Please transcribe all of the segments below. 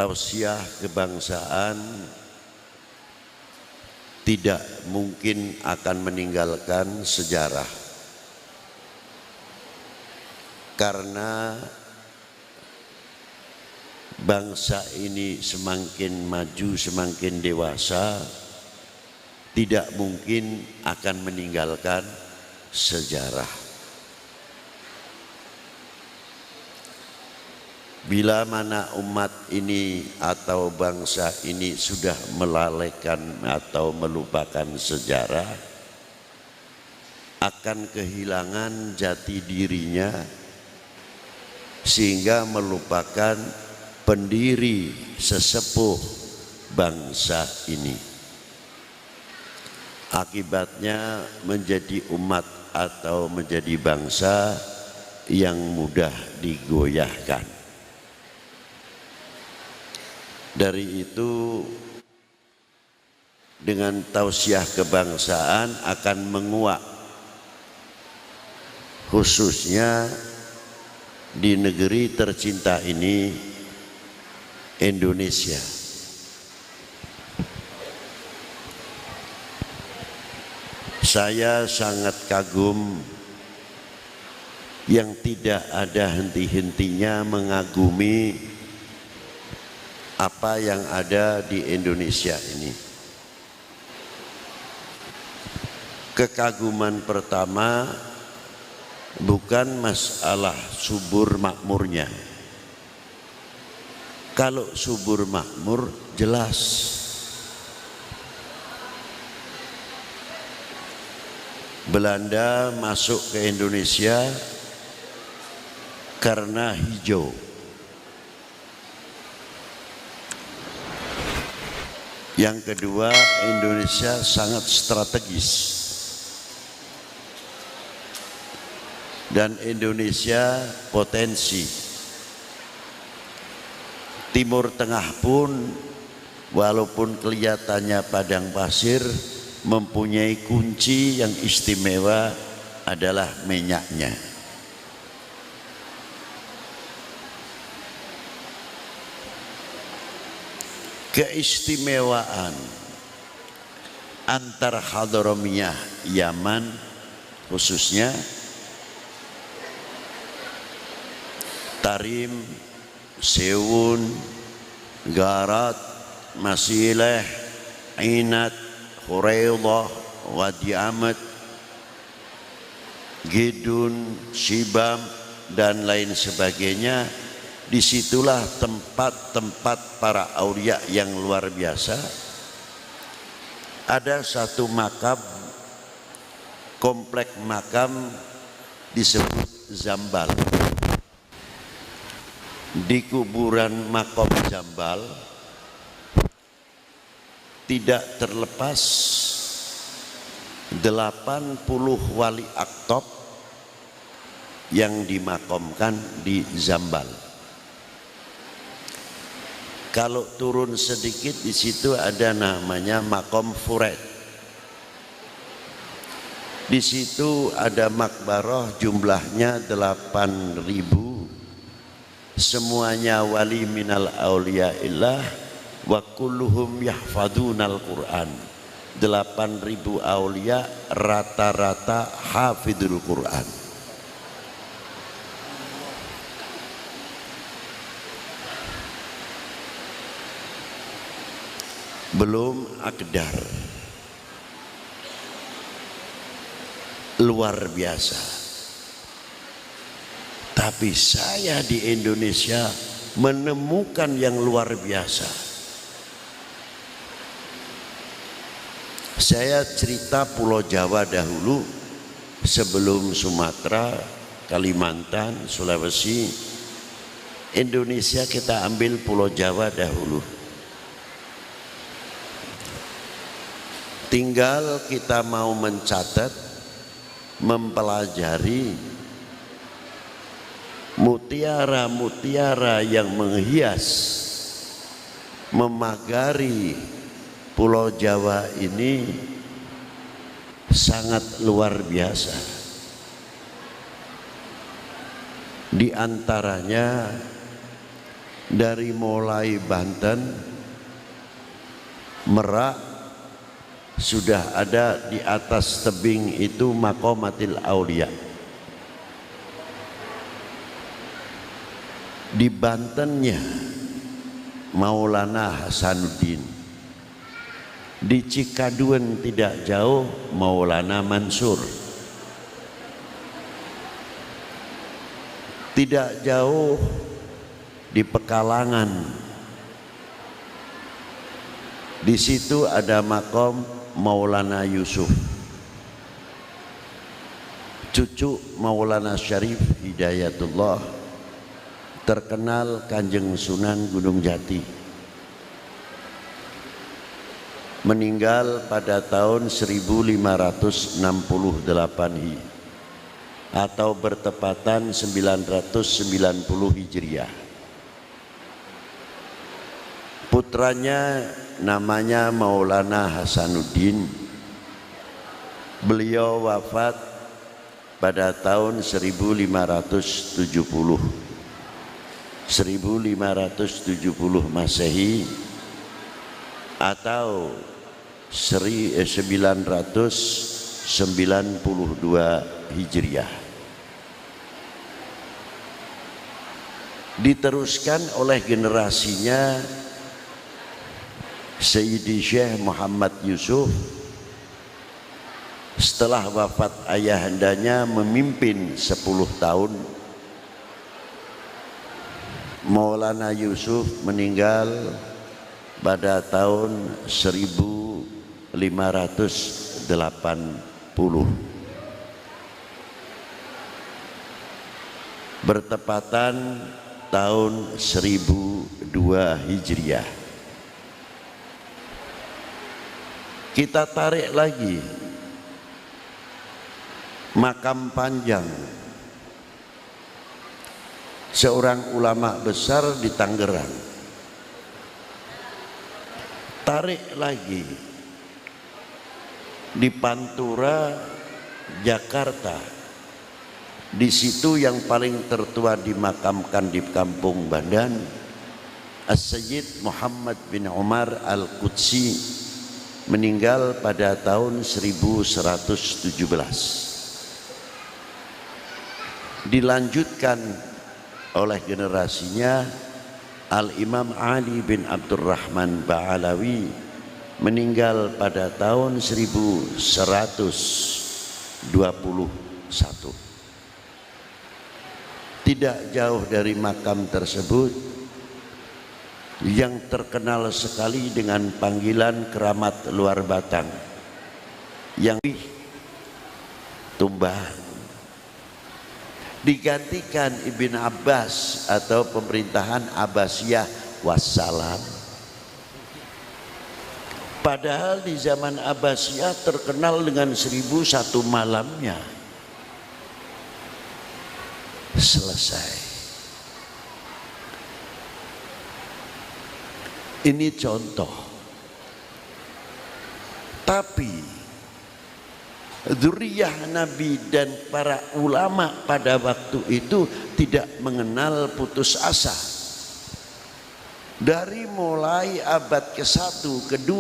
tausiah kebangsaan tidak mungkin akan meninggalkan sejarah, karena bangsa ini semakin maju, semakin dewasa, tidak mungkin akan meninggalkan sejarah. Bila mana umat ini atau bangsa ini sudah melalaikan atau melupakan sejarah, akan kehilangan jati dirinya sehingga melupakan pendiri sesepuh bangsa ini. Akibatnya menjadi umat atau menjadi bangsa yang mudah digoyahkan. Dari itu, dengan tausiah kebangsaan akan menguak, khususnya di negeri tercinta ini, Indonesia. Saya sangat kagum yang tidak ada henti-hentinya mengagumi apa yang ada di Indonesia ini. Kekaguman pertama bukan masalah subur makmurnya. Kalau subur makmur jelas. Belanda masuk ke Indonesia karena hijau. Yang kedua, Indonesia sangat strategis. Dan Indonesia potensi. Timur Tengah pun walaupun kelihatannya padang pasir, mempunyai kunci yang istimewa adalah minyaknya. Keistimewaan antara Hadramiyah Yaman khususnya, Tarim, Sewun, Garat, Masileh, Ainat, Huraidah, Wadi Ahmad, Gidun, Shibam dan lain sebagainya. Disitulah tempat-tempat para aulia yang luar biasa. Ada satu makam, komplek makam disebut Zambal. Di kuburan makom Zambal tidak terlepas 80 wali aktob yang dimakamkan di Zambal. Kalau turun sedikit di situ ada namanya makom Furet. Di situ ada makbarah jumlahnya 8.000. Semuanya wali minal auliyaillah wa kulluhum yahfadunal Quran. 8.000 aulia rata-rata hafidul Quran. Belum akdar, luar biasa. Tapi saya di Indonesia menemukan yang luar biasa. Saya cerita Pulau Jawa dahulu sebelum Sumatera, Kalimantan, Sulawesi. Indonesia kita ambil Pulau Jawa dahulu. Tinggal kita mau mencatat, mempelajari mutiara-mutiara yang menghias, memagari Pulau Jawa ini sangat luar biasa. Di antaranya dari mulai Banten, Merak, sudah ada di atas tebing itu Maqamatil Aulia. Di Bantennya Maulana Hasanuddin, di Cikaduen tidak jauh Maulana Mansur, tidak jauh di Pekalangan, di situ ada makom Maulana Yusuf, cucu Maulana Syarif Hidayatullah, terkenal Kanjeng Sunan Gunung Jati, meninggal pada tahun 1568 atau bertepatan 990 Hijriah. Putranya namanya Maulana Hasanuddin. Beliau wafat pada tahun 1570 Masehi atau 992 Hijriah. Diteruskan oleh generasinya Sayyidi Syekh Muhammad Yusuf. Setelah wafat ayahandanya memimpin 10 tahun, Maulana Yusuf meninggal pada tahun 1580, bertepatan tahun 1002 Hijriah. Kita tarik lagi makam panjang seorang ulama besar di Tangerang. Tarik lagi di Pantura, Jakarta. Di situ yang paling tertua dimakamkan di Kampung Bandan, As-Sayyid Muhammad bin Umar Al-Qudsi, meninggal pada tahun 1117. Dilanjutkan oleh generasinya Al-Imam Ali bin Abdurrahman Ba'alawi, meninggal pada tahun 1121. Tidak jauh dari makam tersebut yang terkenal sekali dengan panggilan keramat luar batang, yang Tumbahan, digantikan Ibn Abbas atau pemerintahan Abbasiyah wassalam. Padahal di zaman Abbasiyah terkenal dengan 1001 malamnya. Selesai. Ini contoh. Tapi dzurriyyah Nabi dan para ulama pada waktu itu tidak mengenal putus asa. Dari mulai abad ke-1, ke-2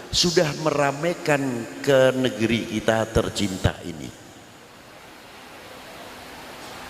sudah meramaikan ke negeri kita tercinta ini.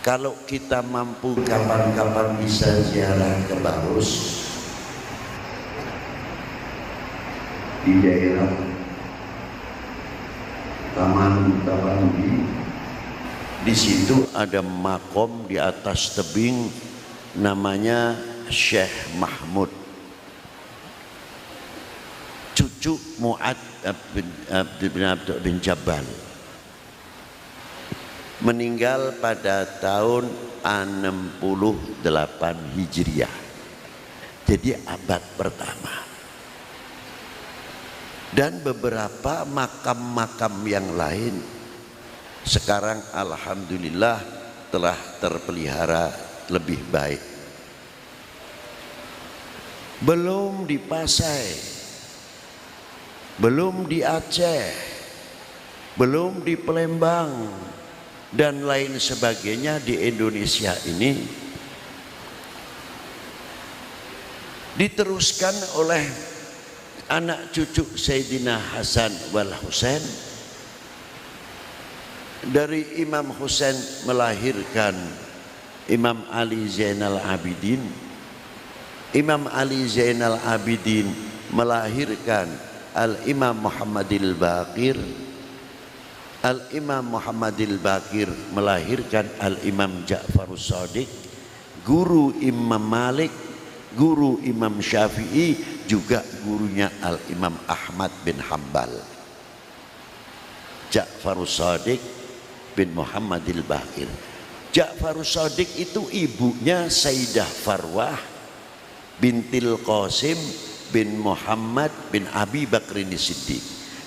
Kalau kita mampu kapan-kapan bisa ziarah ke Barus di daerah Taman Tabangi, di situ ada makom di atas tebing namanya Syekh Mahmud, cucu Mu'ad bin Jabal, meninggal pada tahun 68 Hijriah. Jadi abad pertama. Dan beberapa makam-makam yang lain sekarang alhamdulillah telah terpelihara lebih baik. Belum di Pasai, belum di Aceh, belum di Palembang dan lain sebagainya di Indonesia ini. diteruskan oleh anak cucu Sayyidina Hasan wal Husain. Dari Imam Husain melahirkan Imam Ali Zainal Abidin. Imam Ali Zainal Abidin melahirkan Al-Imam Muhammadil Baqir. Al-Imam Muhammadil Baqir melahirkan Al-Imam Ja'farus Shadiq, guru Imam Malik, guru Imam Syafi'i, juga gurunya Al-Imam Ahmad bin Hanbal. Ja'farus Shadiq bin Muhammadil Baqir. Ja'farus Shadiq itu ibunya Sayyidah Farwah bintil Qasim bin Muhammad bin Abi Bakrin Siddiq.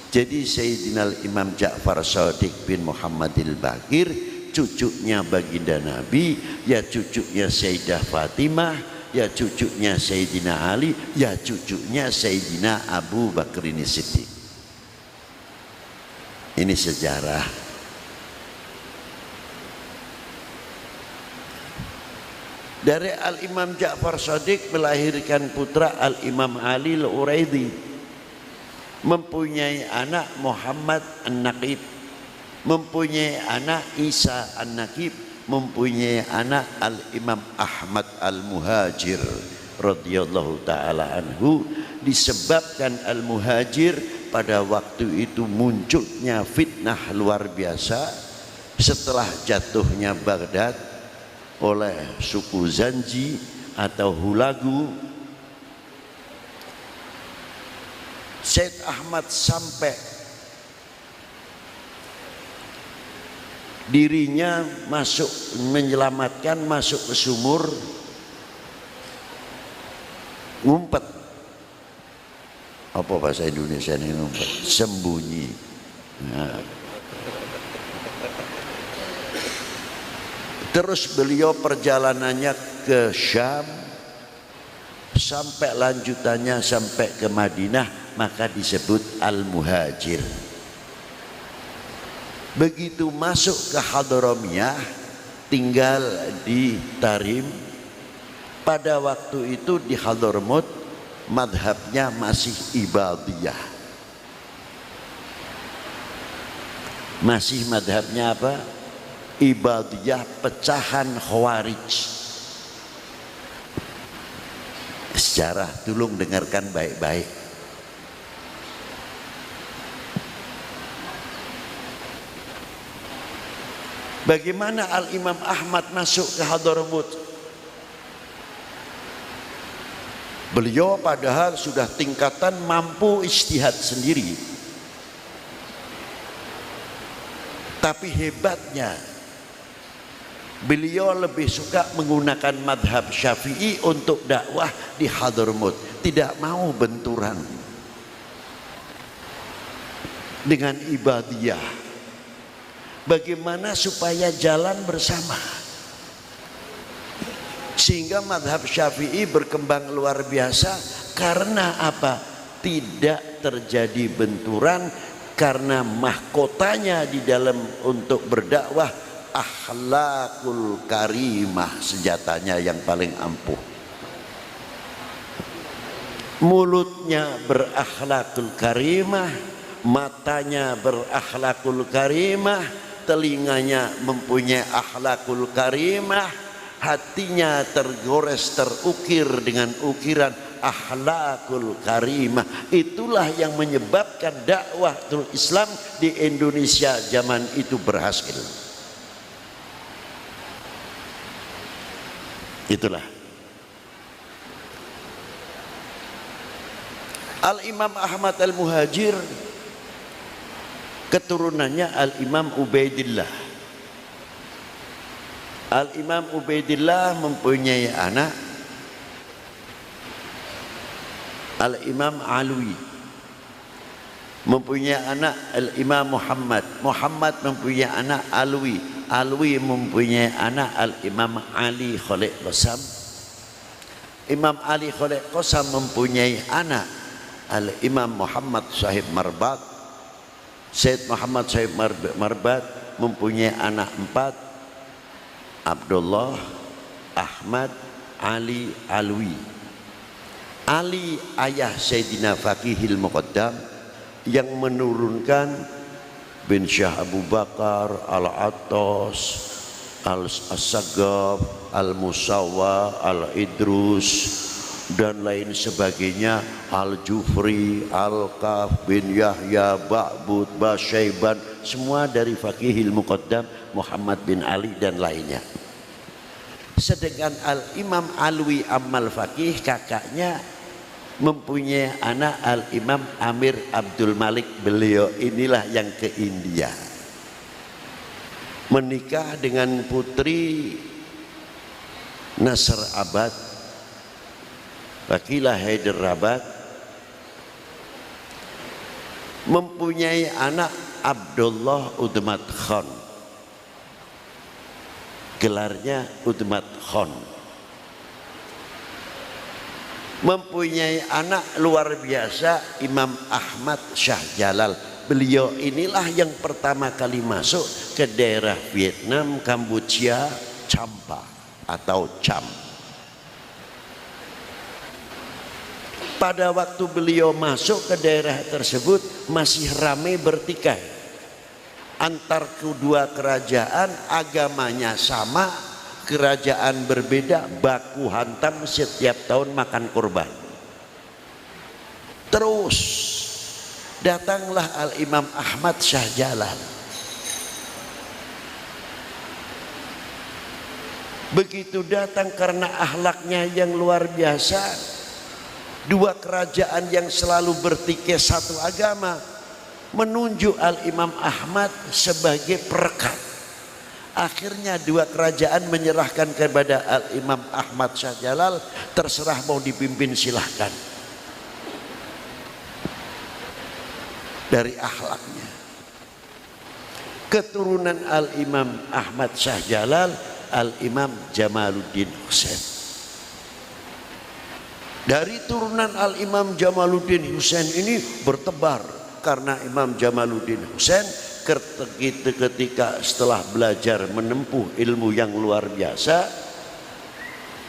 Jadi Sayyidina Imam Ja'far Shadiq bin Muhammadil Baqir cucunya baginda Nabi, ya cucunya Sayyidah Fatimah, ya cucunya Sayyidina Ali, ya cucunya Sayyidina Abu Bakrin Siddiq. Ini sejarah. Dari Al-Imam Ja'far Shadiq melahirkan putra Al-Imam Ali Al-Uraidi, mempunyai anak Muhammad An-Naqib, mempunyai anak Isa An-Naqib, mempunyai anak Al-Imam Ahmad Al-Muhajir radhiyallahu taala anhu. Disebabkan Al-Muhajir pada waktu itu munculnya fitnah luar biasa setelah jatuhnya Baghdad oleh suku Zanji atau Hulagu. Syed Ahmad sampai dirinya masuk menyelamatkan, masuk ke sumur, ngumpet. Apa bahasa Indonesia ini ngumpet? Sembunyi. Nah. Terus beliau perjalanannya ke Syam sampai lanjutannya sampai ke Madinah, maka disebut Al-Muhajir. Begitu masuk ke Hadramiyah, tinggal di Tarim. Pada waktu itu di Hadramut madhabnya masih Ibadiyah. Masih madhabnya apa? Ibadiyah, pecahan Khawarij. Sejarah, tolong dengarkan baik-baik. Bagaimana Al-Imam Ahmad masuk ke Hadramut? Beliau padahal sudah tingkatan mampu ijtihad sendiri, tapi hebatnya beliau lebih suka menggunakan madhab Syafi'i untuk dakwah di Hadramut. Tidak mau benturan dengan Ibadiyah. Bagaimana supaya jalan bersama? Sehingga madhab Syafi'i berkembang luar biasa. Karena apa? Tidak terjadi benturan, karena mahkotanya di dalam untuk berdakwah akhlakul karimah, senjatanya yang paling ampuh. Mulutnya berakhlakul karimah, matanya berakhlakul karimah, telinganya mempunyai akhlakul karimah, hatinya tergores terukir dengan ukiran akhlakul karimah. Itulah yang menyebabkan dakwah Islam di Indonesia zaman itu berhasil. Itulah Al-Imam Ahmad Al-Muhajir, keturunannya Al-Imam Ubaidillah. Al-Imam Ubaidillah mempunyai anak Al-Imam Alwi, mempunyai anak Al-Imam Muhammad. Muhammad mempunyai anak Alwi. Alwi mempunyai anak Al-Imam Ali Khalid Qasam. Imam Ali Khalid Qasam mempunyai anak Al-Imam Muhammad Sahib Marbat. Syed Muhammad Sahib Marbat mempunyai anak 4, Abdullah, Ahmad, Ali, Alwi. Ali ayah Sayyidina Faqihil Muqaddam yang menurunkan bin Syah Abu Bakar, Al-Attas, Al-Sagaf, Al-Musawwa, Al-Idrus dan lain sebagainya, Al-Jufri, Al-Kaf bin Yahya, Ba'bud, Basyaiban, semua dari Faqihil Muqaddam Muhammad bin Ali dan lainnya. Sedangkan Al-Imam Alwi Amal Faqih kakaknya mempunyai anak Al-Imam Amir Abdul Malik. Beliau inilah yang ke India menikah dengan putri Nasr Abad Wakilah Hyderabad, mempunyai anak Abdullah Udmat Khan, gelarnya Udmat Khan. Mempunyai anak luar biasa Imam Ahmad Shah Jalal. Beliau inilah yang pertama kali masuk ke daerah Vietnam, Kampuchea, Champa atau Cham. Pada waktu beliau masuk ke daerah tersebut masih ramai bertikai antar kedua kerajaan, agamanya sama, kerajaan berbeda, baku hantam setiap tahun makan kurban. Terus datanglah Al-Imam Ahmad Shah Jalal. Begitu datang karena akhlaknya yang luar biasa, dua kerajaan yang selalu bertikai satu agama menunjuk Al-Imam Ahmad sebagai perekat. Akhirnya dua kerajaan menyerahkan kepada Al-Imam Ahmad Shah Jalal, terserah mau dipimpin silahkan. Dari akhlaknya, keturunan Al-Imam Ahmad Shah Jalal, Al-Imam Jamaluddin Husain. Dari turunan Al-Imam Jamaluddin Husain ini bertebar, karena Imam Jamaluddin Husain ketika setelah belajar menempuh ilmu yang luar biasa,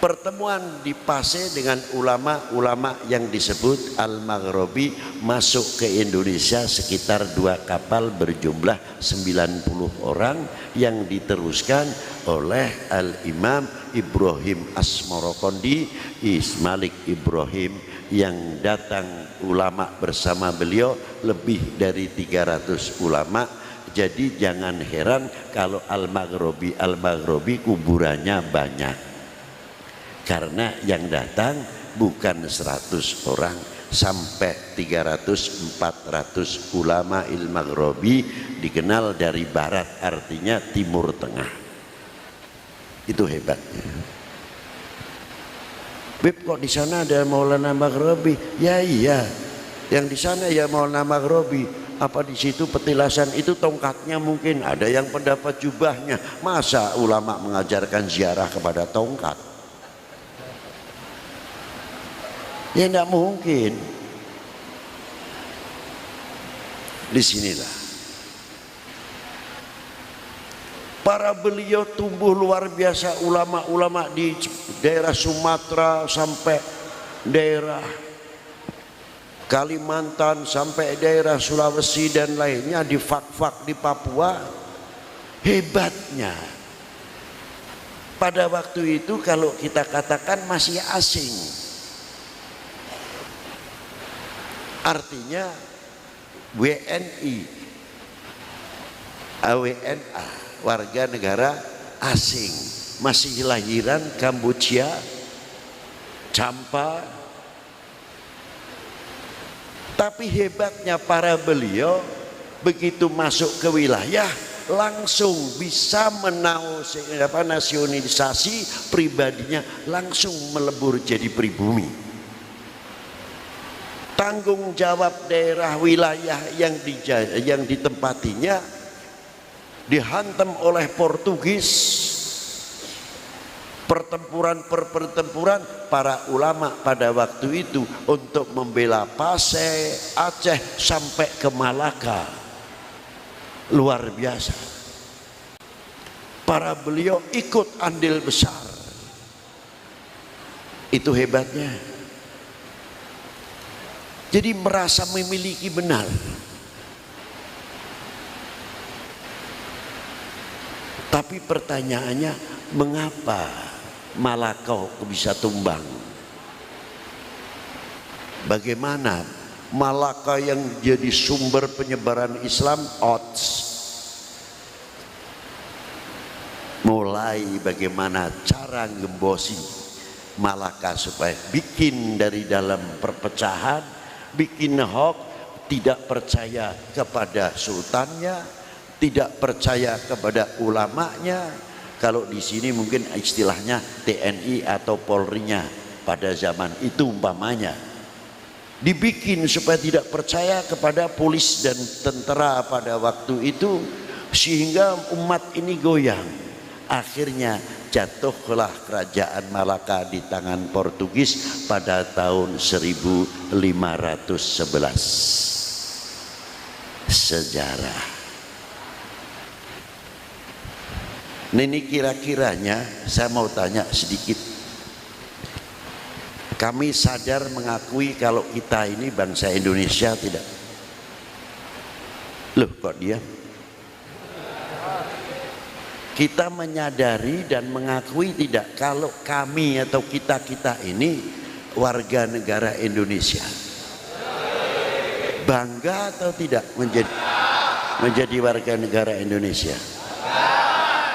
pertemuan di Pase dengan ulama-ulama yang disebut Al-Maghribi masuk ke Indonesia sekitar 2 kapal berjumlah 90 orang yang diteruskan oleh Al-Imam Ibrahim Asmorokondi, Ismalik Ibrahim, yang datang ulama bersama beliau lebih dari 300 ulama. Jadi jangan heran kalau Al-Maghribi kuburannya banyak, karena yang datang bukan 100 orang, sampai 300-400 ulama Al-Maghribi, dikenal dari barat, artinya timur tengah. Itu hebatnya. Beb, kok di sana ada Maulana Maghribi? Ya iya, yang di sana ya Maulana Maghribi. Apa di situ petilasan itu tongkatnya? Mungkin ada yang pendapat jubahnya. Masa ulama mengajarkan ziarah kepada tongkat? Ya tidak mungkin. Disinilah para beliau tumbuh luar biasa, ulama-ulama di daerah Sumatera sampai daerah Kalimantan sampai daerah Sulawesi dan lainnya, di Fak-Fak di Papua. Hebatnya pada waktu itu kalau kita katakan masih asing, artinya WNI, AWNA, warga negara asing, masih lahiran Kampuchea, Champa. Tapi hebatnya para beliau begitu masuk ke wilayah langsung bisa nasionalisasi pribadinya, langsung melebur jadi pribumi. Tanggung jawab daerah wilayah yang ditempatinya dihantam oleh Portugis. Pertempuran per pertempuran, para ulama pada waktu itu untuk membela Pase, Aceh sampai ke Malaka, luar biasa. Para beliau ikut andil besar. Itu hebatnya. Jadi merasa memiliki benar. Tapi pertanyaannya, mengapa Malaka bisa tumbang? Bagaimana Malaka yang jadi sumber penyebaran Islam odds? Mulai bagaimana cara ngembosi Malaka supaya bikin dari dalam perpecahan, bikin hoax, tidak percaya kepada sultannya, tidak percaya kepada ulamanya. Kalau di sini mungkin istilahnya TNI atau Polri-nya pada zaman itu umpamanya. Dibikin supaya tidak percaya kepada polis dan tentara pada waktu itu, sehingga umat ini goyang. Akhirnya jatuhlah kerajaan Malaka di tangan Portugis pada tahun 1511. Sejarah. Ini kira-kiranya saya mau tanya sedikit. Kami sadar mengakui kalau kita ini bangsa Indonesia tidak? Loh kok dia? Kita menyadari dan mengakui tidak kalau kami atau kita ini warga negara Indonesia? Bangga atau tidak menjadi warga negara Indonesia?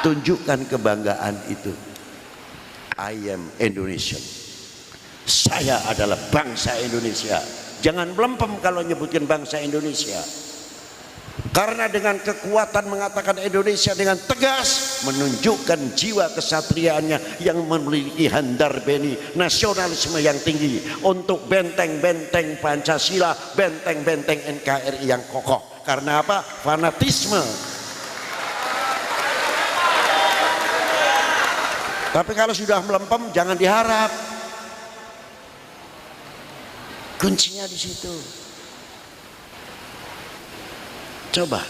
Tunjukkan kebanggaan itu. I am Indonesian. Saya adalah bangsa Indonesia. Jangan melempem kalau nyebutin bangsa Indonesia. Karena dengan kekuatan mengatakan Indonesia dengan tegas, menunjukkan jiwa kesatriaannya yang memiliki handar beni nasionalisme yang tinggi untuk benteng-benteng Pancasila, benteng-benteng NKRI yang kokoh. Karena apa? Fanatisme. Tapi kalau sudah melempem jangan diharap. Kuncinya di situ. Coba